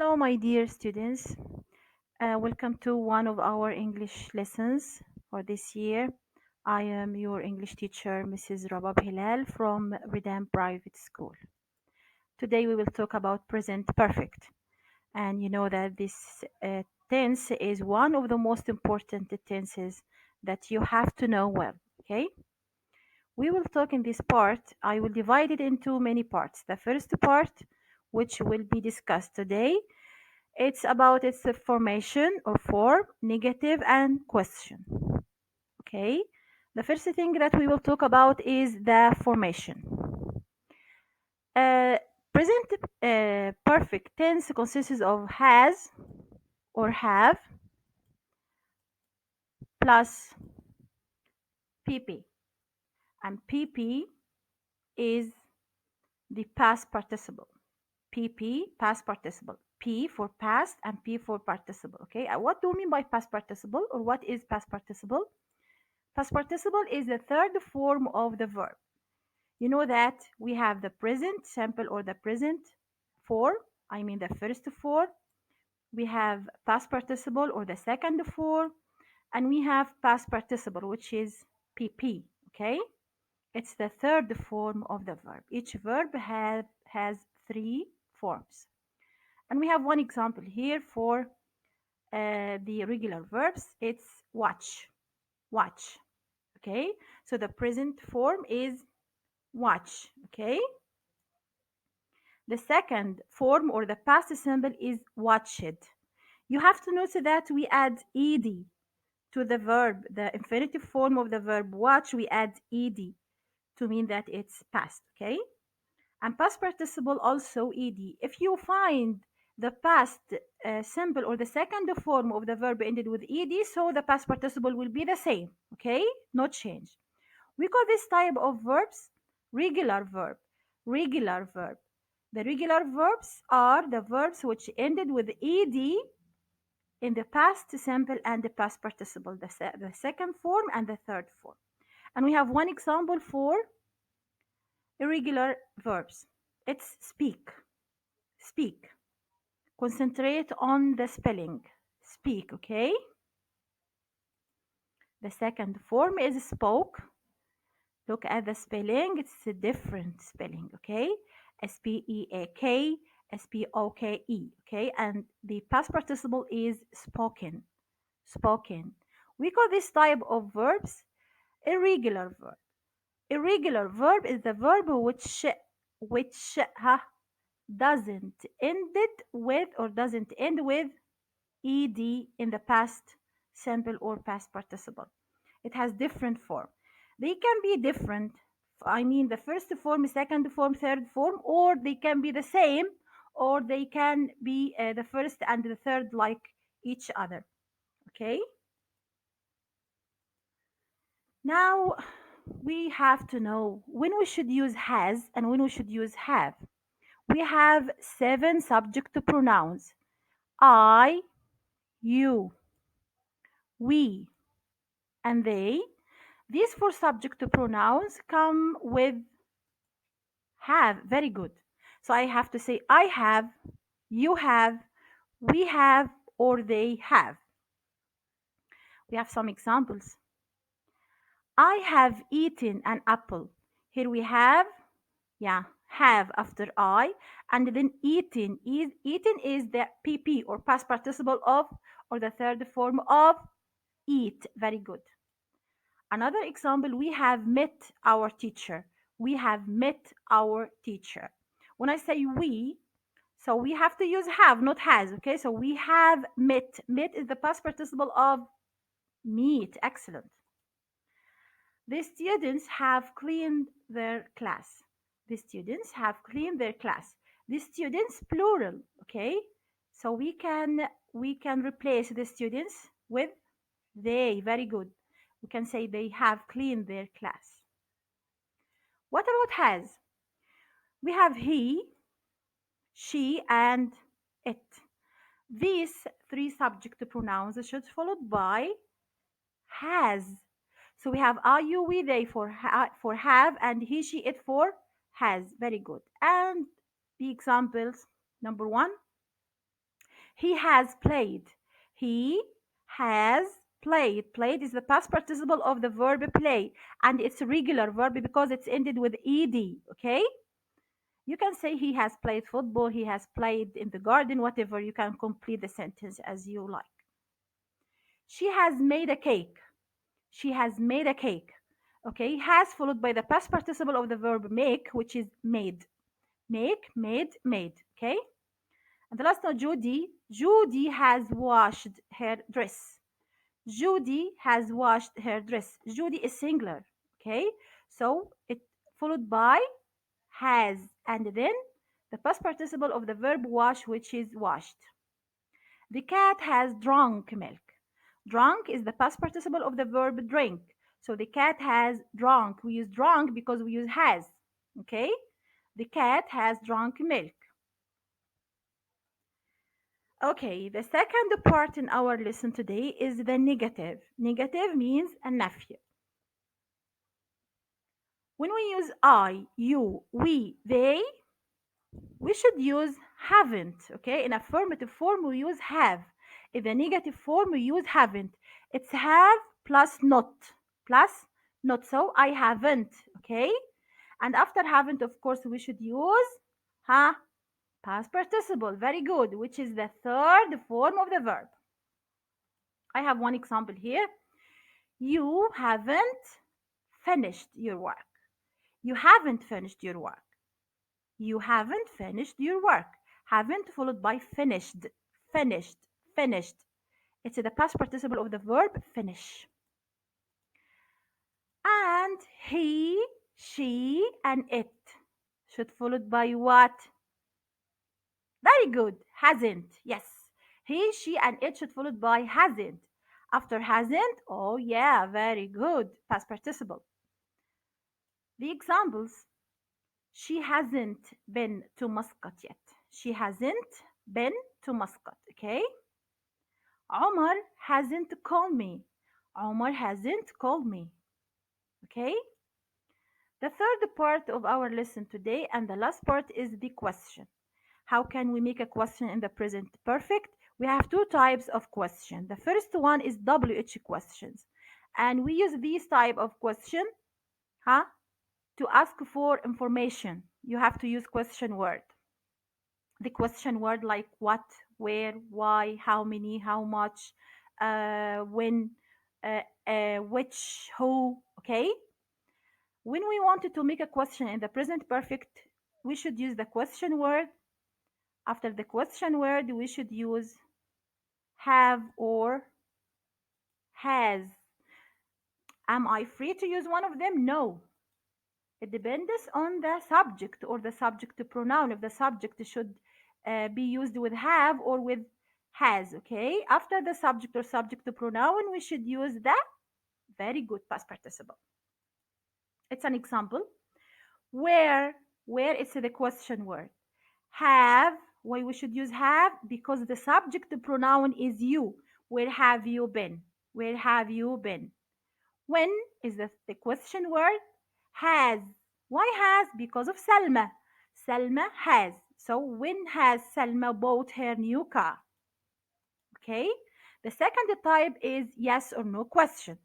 Hello, my dear students. Welcome to one of our English lessons for this year. I am your English teacher, Mrs. Rabab Hilal from Redam Private School. Today we will talk about present perfect. And you know that this tense is one of the most important tenses that you have to know well. Okay? We will talk in this part. I will divide it into many parts. The first part, which will be discussed today, it's about its formation or form, negative and question. Okay. The first thing that we will talk about is the formation. Uh, Present perfect tense consists of has or have plus pp. And pp is the past participle. PP, past participle. P for past and P for participle. Okay. What do we mean by past participle, or what is past participle? Past participle is the third form of the verb. You know that we have the present simple or the present form, I mean the first form. We have past participle or the second form, and we have past participle, which is PP. Okay, it's the third form of the verb. Each verb has three forms, and we have one example here for the regular verbs. It's watch, watch. Okay, so the present form is watch. Okay, the second form or the past simple is watched. You have to notice that we add ed to the verb, the infinitive form of the verb watch. We add ed to mean that it's past. Okay, and past participle also ed. If you find the past simple or the second form of the verb ended with ed, so the past participle will be the same. Okay, no change. We call this type of verbs regular verb. Regular verb. The regular verbs are the verbs which ended with ed in the past simple and the past participle, the second form and the third form. And we have one example for irregular verbs. It's speak. Speak. Concentrate on the spelling. Speak, okay? The second form is spoke. Look at the spelling, it's a different spelling, okay? S-P-E-A-K, S-P-O-K-E, okay? And the past participle is spoken, spoken. We call this type of verbs irregular verb. Irregular verb is the verb which doesn't end it with or doesn't end with ed in the past simple or past participle. It has different form. They can be different. I mean, the first form, second form, third form, or they can be the same, or they can be the first and the third like each other. Okay. Now we have to know when we should use has and when we should use have. We have seven subject pronouns: I, you, we, and they. These four subject pronouns come with have. Very good. So I have to say I have, you have, we have, or they have. We have some examples. I have eaten an apple. Here we have, yeah, have after I, and then eaten is the PP or past participle of, or the third form of eat. Very good. Another example, we have met our teacher. We have met our teacher. When I say we, so we have to use have, not has. Okay, so we have met. Met is the past participle of meet. Excellent. The students have cleaned their class. The students have cleaned their class. The students plural. Okay, so we can replace the students with they. Very good. We can say they have cleaned their class. What about has? We have he, she, and it. These three subject pronouns should followed by has. So we have I, you, we, they for have, and he, she, it for has. Very good. And the examples: number one, He has played. He has played. Played is the past participle of the verb play, and it's a regular verb because it's ended with ed. Okay? You can say he has played football, he has played in the garden, whatever. You can complete the sentence as you like. She has made a cake. She has made a cake. Okay? Has followed by the past participle of the verb make, which is made. Make, made, made. Okay? And the last one, Judy. Judy has washed her dress. Judy has washed her dress. Judy is singular. Okay? So it followed by has and then the past participle of the verb wash, which is washed. The cat has drunk milk. Drunk is the past participle of the verb drink. So the cat has drunk. We use drunk because we use has. Okay? The cat has drunk milk. Okay, the second part in our lesson today is the negative. Negative means a nephew. When we use I, you, we, they, we should use haven't. Okay, in affirmative form we use have. In the negative form we use haven't. It's have plus not. Plus not. So I haven't. Okay, and after haven't, of course, we should use past participle. Very good, which is the third form of the verb. I have one example here. You haven't finished your work. You haven't finished your work. You haven't finished your work. Haven't followed by finished. Finished. Finished. It's the past participle of the verb finish. And he, she, and it should followed by what? Very good. Hasn't. Yes. He, she, and it should followed by hasn't. After hasn't, oh yeah, very good. Past participle. The examples: she hasn't been to Muscat yet. She hasn't been to Muscat. Okay. Omar hasn't called me. Omar hasn't called me. Okay. The third part of our lesson today and the last part is the question. How can we make a question in the present perfect? We have two types of question. The first one is WH questions. And we use these type of question, huh, to ask for information. You have to use question word. The question word like what, where, why, how many, how much, when, which, who. Okay. When we wanted to make a question in the present perfect, we should use the question word. After the question word, we should use have or has. Am I free to use one of them? No. It depends on the subject or the subject pronoun. If the subject should be used with have or with has. Okay. After the subject or subject pronoun, we should use the very good past participle. It's an example. Where is the question word. Have, why we should use have? Because the subject pronoun is you. Where have you been? Where have you been? When is the question word. Has. Why has? Because of Salma. Salma has. So when has Salma bought her new car? Okay. The second type is yes or no question.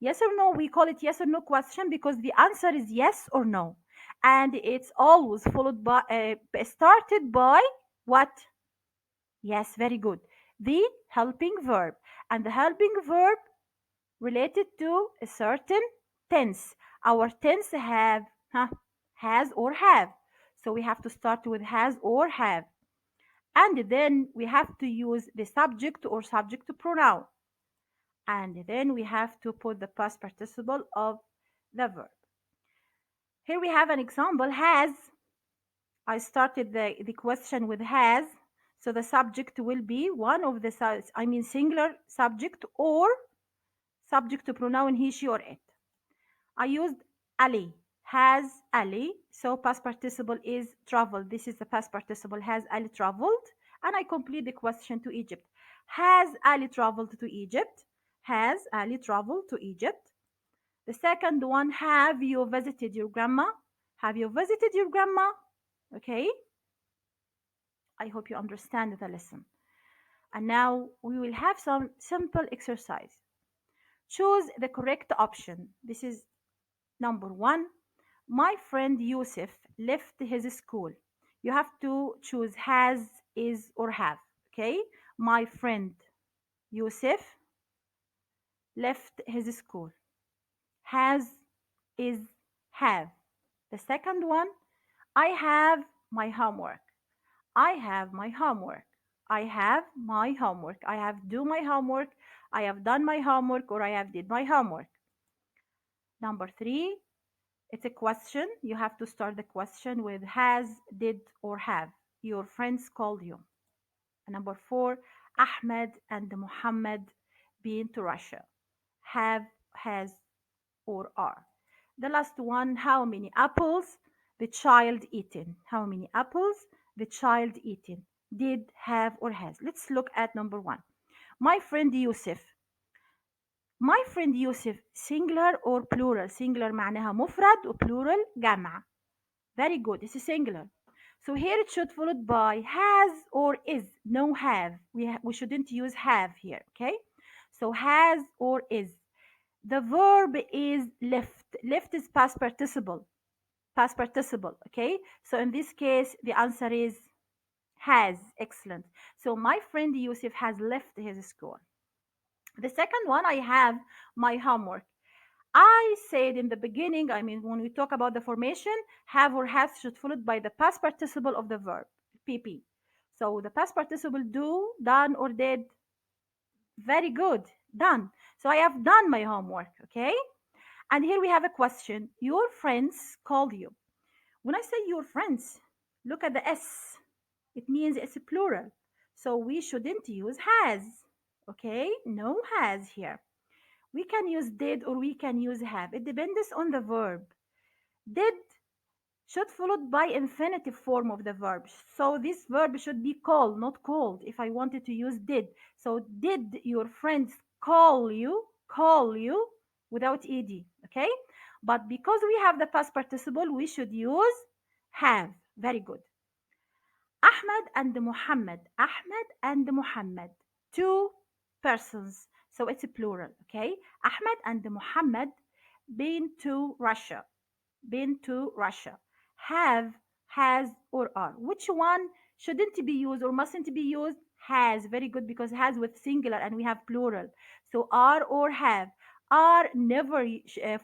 Yes or no, we call it yes or no question because the answer is yes or no. And it's always followed by, started by what? Yes, very good. The helping verb. And the helping verb related to a certain tense. Our tense have, has or have. So we have to start with has or have. And then we have to use the subject or subject pronoun. And then we have to put the past participle of the verb. Here we have an example, has. I started the question with has. So the subject will be one of the, singular subject or subject to pronoun he, she, or it. I used Ali. Has Ali. So past participle is traveled. This is the past participle. Has Ali traveled? And I complete the question to Egypt. Has Ali traveled to Egypt? Has Ali traveled to Egypt? The second one, have you visited your grandma? Have you visited your grandma? Okay. I hope you understand the lesson. And now we will have some simple exercise. Choose the correct option. This is number one. My friend Yusuf left his school. You have to choose has, is, or have. Okay? My friend Yusuf left his school. Has, is, have. The second one, I have my homework. I have my homework. I have my homework. I have do my homework. I have done my homework or I have did my homework. Number three, it's a question. You have to start the question with has, did, or have. Your friends called you. And number four, Ahmed and Muhammad been to Russia. Have, has, or are. The last one, how many apples the child eaten? How many apples the child eaten? Did, have, or has. Let's look at number one. My friend Yusuf. My friend Yusuf, singular or plural? Singular معناها مفرد و plural جمع. Very good. It's a singular. So here it should followed by has or is. No have. We shouldn't use have here. Okay. So has or is. The verb is left. Left is past participle. Past participle. Okay. So in this case, the answer is has. Excellent. So my friend Yusuf has left his school. The second one, I have my homework. I said in the beginning, I mean, when we talk about the formation, have or has should followed by the past participle of the verb, PP. So the past participle do, done, or did. Very good, done. So I have done my homework, okay? And here we have a question. Your friends called you. When I say your friends, look at the S. It means it's a plural. So we shouldn't use has, okay? No has here. We can use did or we can use have. It depends on the verb. Did should followed by infinitive form of the verb. So this verb should be call, not called. If I wanted to use did. So did your friends call you? Call you without ed. Okay? But because we have the past participle, we should use have. Very good. Ahmed and Muhammad. Ahmed and Muhammad. Two persons. So it's a plural. Okay? Ahmed and Muhammad been to Russia. Been to Russia. Have, has, or are. Which one shouldn't be used or mustn't be used? Has. Very good because has with singular and we have plural. So are or have. Are never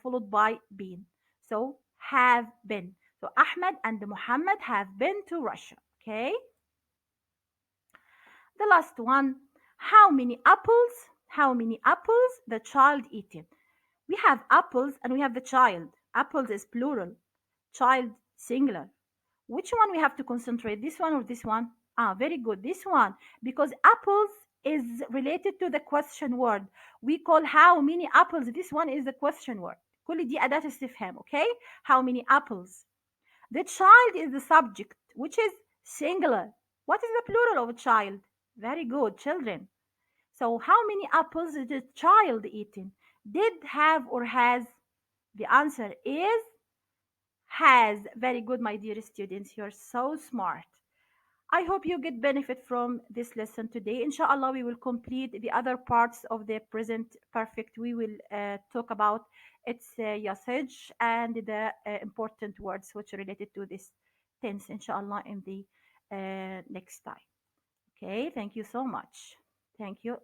followed by been. So have been. So Ahmed and Muhammad have been to Russia. Okay. The last one. How many apples? How many apples the child eaten? We have apples and we have the child. Apples is plural, child singular. Which one we have to concentrate? This one or this one? Ah, very good. This one. Because apples is related to the question word. We call how many apples. This one is the question word. كل دي أداة استفهام, okay? How many apples? The child is the subject, which is singular. What is the plural of a child? Very good, children. So how many apples is the child eating? Did, have, or has? The answer is has. Very good, my dear students. You're so smart. I hope you get benefit from this lesson today. Inshallah, we will complete the other parts of the present perfect. We will talk about its usage and the important words which are related to this tense, inshallah, in the next time. Okay, thank you so much. Thank you.